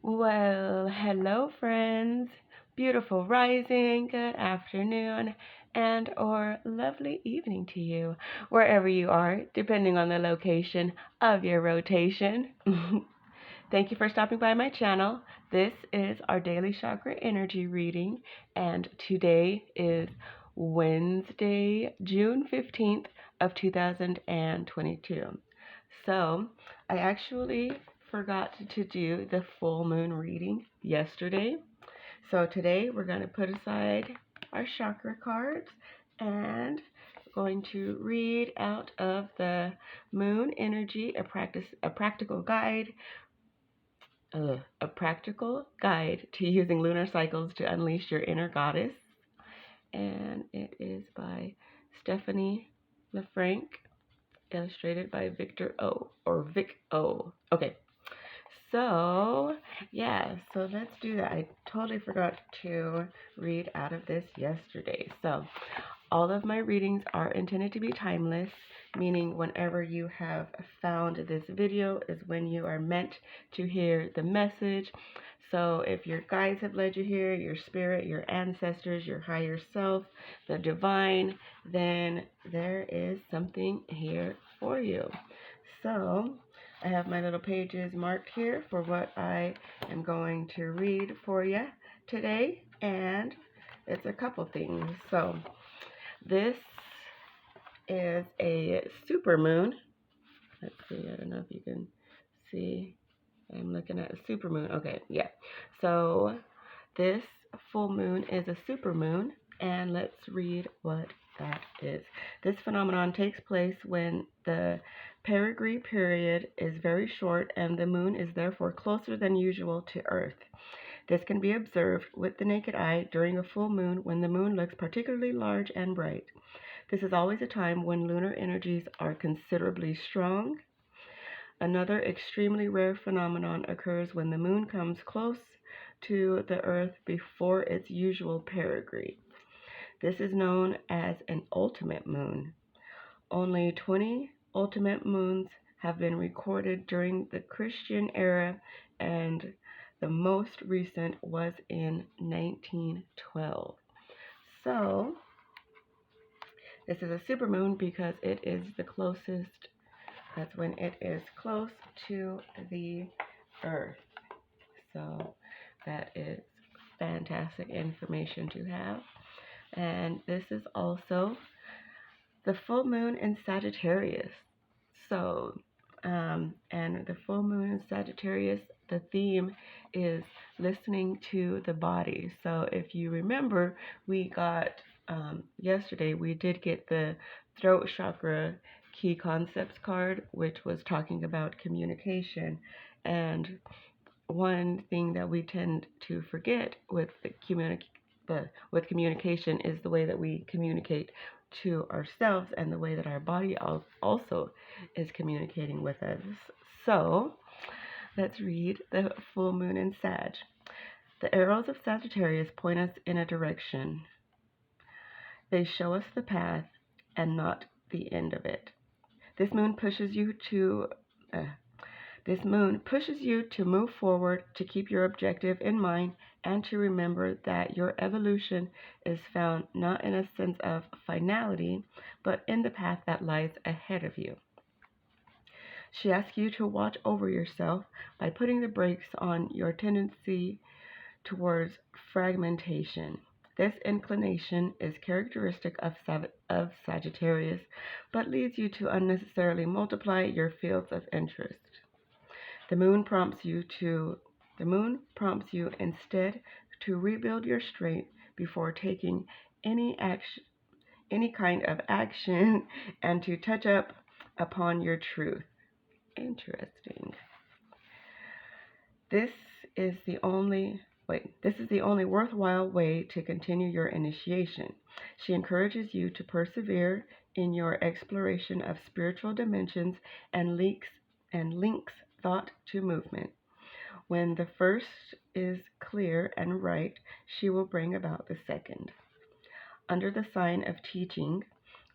Well, hello friends. Beautiful rising, good afternoon, and or lovely evening to you, wherever you are, depending on the location of your rotation. Thank you for stopping by my channel. This is our daily chakra energy reading, and today is Wednesday, June 15th of 2022. So, I actually forgot to do the full moon reading yesterday. So today we're going to put aside our chakra cards and going to read out of the moon energy, a practical guide to using lunar cycles to unleash your inner goddess. And it is by Stephanie LaFranc, illustrated by Victor O. or Vic O. Okay, so let's do that. I totally forgot to read out of this yesterday. So all of my readings are intended to be timeless, meaning whenever you have found this video is when you are meant to hear the message. So if your guides have led you here, your spirit, your ancestors, your higher self, the divine, then there is something here for you. So I have my little pages marked here for what I am going to read for you today, and it's a couple things. So this is a super moon. Let's see, I don't know if you can see. I'm looking at a super moon. Okay, yeah. So this full moon is a super moon, and let's read what that is. This phenomenon takes place when the perigee period is very short and the moon is therefore closer than usual to Earth. This can be observed with the naked eye during a full moon when the moon looks particularly large and bright. This is always a time when lunar energies are considerably strong. Another extremely rare phenomenon occurs when the moon comes close to the Earth before its usual perigee. This is known as an ultimate moon. Only 20 ultimate moons have been recorded during the Christian era, and the most recent was in 1912. So, this is a supermoon because it is the closest, that's when it is close to the Earth. So, that is fantastic information to have. And this is also the full moon in Sagittarius. So, and the full moon in Sagittarius, the theme is listening to the body. So if you remember, we got, yesterday, we did get the throat chakra key concepts card, which was talking about communication. And one thing that we tend to forget with with communication is the way that we communicate to ourselves and the way that our body also is communicating with us. So let's read the full moon in Sag. The arrows of Sagittarius point us in a direction. They show us the path and not the end of it. This moon pushes you to move forward, to keep your objective in mind, and to remember that your evolution is found not in a sense of finality, but in the path that lies ahead of you. She asks you to watch over yourself by putting the brakes on your tendency towards fragmentation. This inclination is characteristic of Sagittarius, but leads you to unnecessarily multiply your fields of interest. The moon prompts you instead to rebuild your strength before taking any kind of action, and to touch up upon your truth. Interesting. This is the only worthwhile way to continue your initiation. She encourages you to persevere in your exploration of spiritual dimensions and links thought to movement. When the first is clear and right, she will bring about the second. Under the sign of teaching,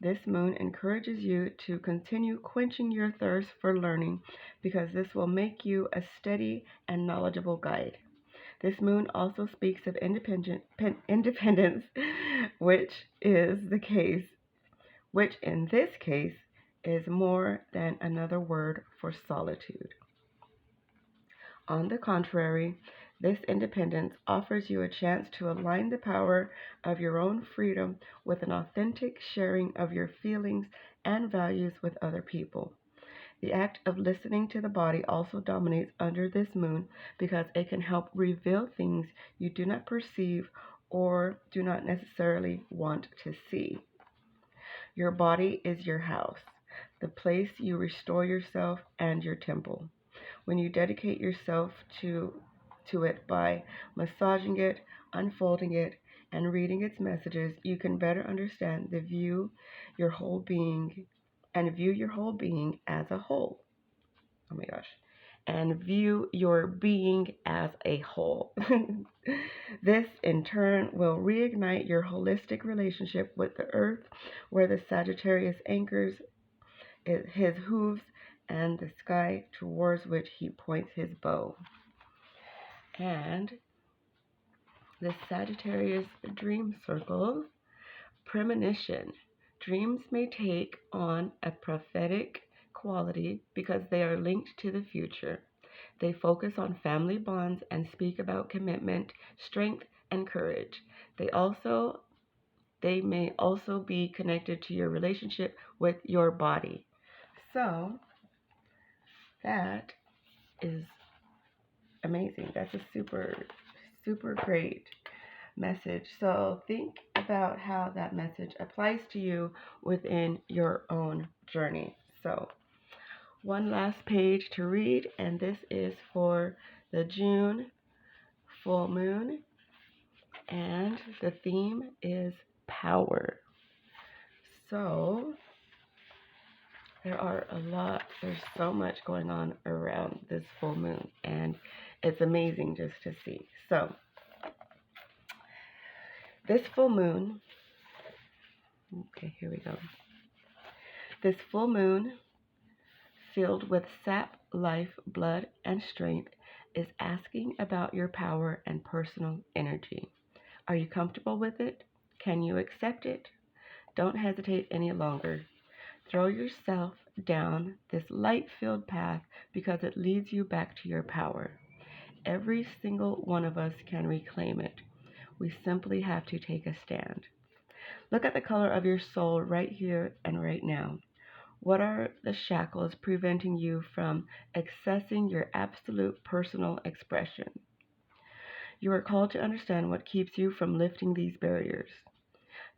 This moon encourages you to continue quenching your thirst for learning because this will make you a steady and knowledgeable guide. This moon also speaks of independence, which is the case, which in this case is more than another word for solitude. On the contrary, this independence offers you a chance to align the power of your own freedom with an authentic sharing of your feelings and values with other people. The act of listening to the body also dominates under this moon because it can help reveal things you do not perceive or do not necessarily want to see. Your body is your house, the place you restore yourself, and your temple. When you dedicate yourself to it by massaging it, unfolding it, and reading its messages, you can better understand the view your whole being and view your whole being as a whole. Oh my gosh. And view your being as a whole. This, in turn, will reignite your holistic relationship with the earth, where the Sagittarius anchors his hooves and the sky towards which he points his bow. And the Sagittarius dream circle, premonition. Dreams may take on a prophetic quality because they are linked to the future. They focus on family bonds and speak about commitment, strength, and courage. They may also be connected to your relationship with your body. So that is amazing. That's a super, super great message. So think about how that message applies to you within your own journey. So one last page to read, and this is for the June full moon, and the theme is power. So there's so much going on around this full moon, and it's amazing just to see. So this full moon, okay, here we go. This full moon, filled with sap, life, blood, and strength, is asking about your power and personal energy. Are you comfortable with it? Can you accept it? Don't hesitate any longer. Throw yourself down this light-filled path because it leads you back to your power. Every single one of us can reclaim it. We simply have to take a stand. Look at the color of your soul right here and right now. What are the shackles preventing you from accessing your absolute personal expression? You are called to understand what keeps you from lifting these barriers.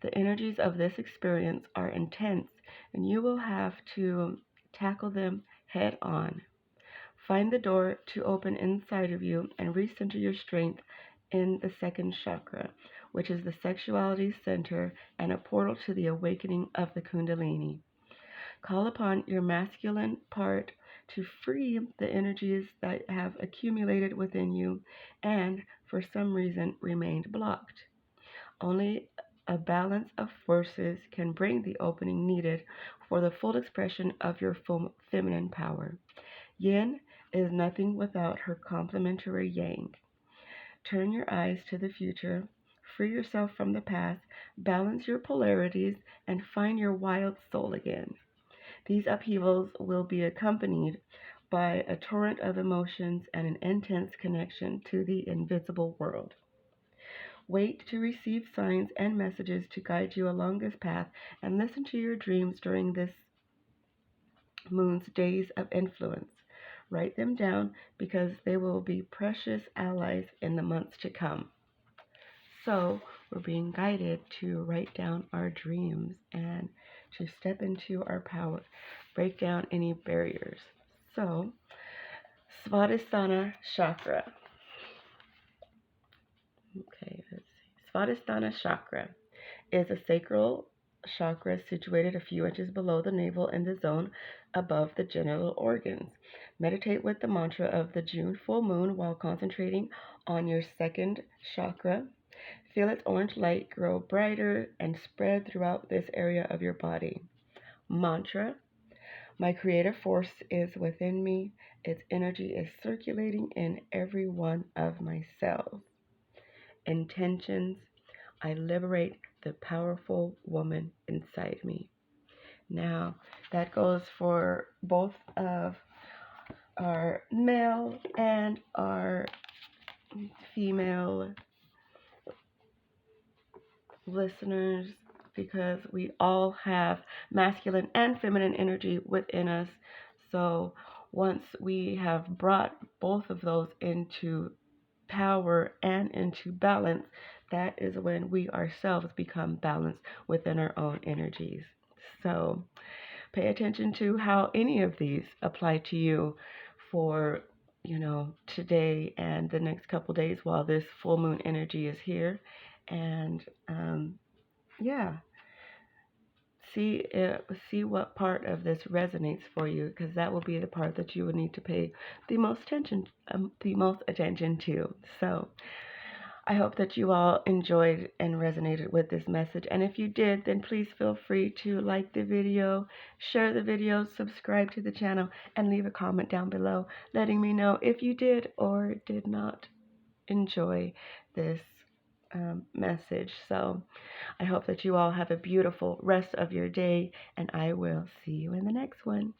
The energies of this experience are intense, and you will have to tackle them head on. Find the door to open inside of you and recenter your strength in the second chakra, which is the sexuality center and a portal to the awakening of the Kundalini. Call upon your masculine part to free the energies that have accumulated within you and, for some reason, remained blocked. Only a balance of forces can bring the opening needed for the full expression of your feminine power. Yin is nothing without her complementary yang. Turn your eyes to the future, free yourself from the past, balance your polarities, and find your wild soul again. These upheavals will be accompanied by a torrent of emotions and an intense connection to the invisible world. Wait to receive signs and messages to guide you along this path, and listen to your dreams during this moon's days of influence. Write them down because they will be precious allies in the months to come. So we're being guided to write down our dreams and to step into our power, break down any barriers. So, Svadhisthana Chakra. Okay, let's see. Svadhisthana Chakra is a sacral chakra situated a few inches below the navel in the zone above the genital organs. Meditate with the mantra of the June full moon while concentrating on your second chakra. Feel its orange light grow brighter and spread throughout this area of your body. Mantra: my creative force is within me. Its energy is circulating in every one of my cells. Intentions: I liberate the powerful woman inside me. Now, that goes for both of our male and our female listeners, because we all have masculine and feminine energy within us. So once we have brought both of those into power and into balance, that is when we ourselves become balanced within our own energies. So pay attention to how any of these apply to you for, today and the next couple days while this full moon energy is here. And yeah, see see what part of this resonates for you, because that will be the part that you will need to pay the most attention to. So I hope that you all enjoyed and resonated with this message. And if you did, then please feel free to like the video, share the video, subscribe to the channel, and leave a comment down below letting me know if you did or did not enjoy this message. So I hope that you all have a beautiful rest of your day, and I will see you in the next one.